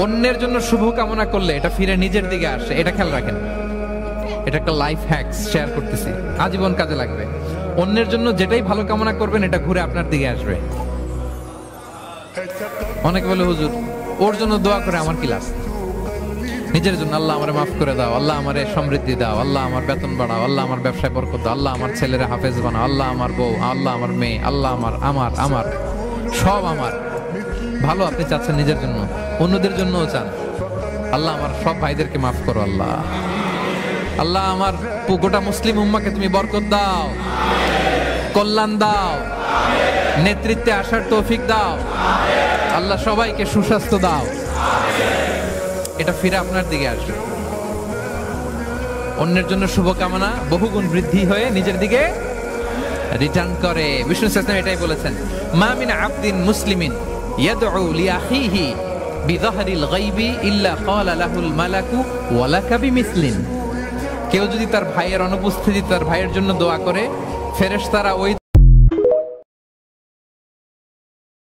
অন্যের জন্য শুভ কামনা করলে এটা ফিরে নিজের দিকে আসে, এটা খেয়াল রাখেন। এটা একটা লাইফ হ্যাকস শেয়ার করতেছি, আজীবন কাজে লাগবে। অন্যের জন্য যেটাই ভালো কামনা করবেন এটা ঘুরে আপনার দিকে আসবে। অনেকে বলে হুজুর ওর জন্য দোয়া করে আমার কি লাভ? নিজের জন্য আল্লাহ আমারে মাফ করে দাও, আল্লাহ আমারে সমৃদ্ধি দাও, আল্লাহ আমার বেতন বাড়াও, আল্লাহ আমার ব্যবসায় বরকত দাও, আল্লাহ আমার ছেলেরা হাফেজ বানাও, আল্লাহ আমার বউ, আল্লাহ আমার মেয়ে, আল্লাহ আমার আমার আমার সব আমার ভালো আপনি চাচ্ছেন নিজের জন্য, অন্যদের জন্যও চান। আল্লাহ আমার সব ভাইদেরকে মাফ করো, আল্লাহ আল্লাহ আমার গোটা মুসলিম উম্মাকে তুমি বরকত দাও, কল্যাণ দাও, নেতৃত্বে আসার তৌফিক দাও, আল্লাহ সবাইকে সুস্বাস্থ্য দাও। এটা ফিরে আপনার দিকে আসবে। অন্যের জন্য শুভকামনা বহুগুণ বৃদ্ধি হয়ে নিজের দিকে রিটার্ন করে। বিষ্ণু সাল্লাল্লাহু এটাই বলেছেন, মা মিন আবদিন মুসলিমিন ইয়াদউ লিআখিহি বিযাহরিল গায়বি ইল্লা ক্বালা লাহুল মালাকু ওয়া লাকা বিমিসলিন। কেউ যদি তার ভাইয়ের অনুপস্থিতি তার ভাইয়ের জন্য দোয়া করে, ফেরেশতারা ওই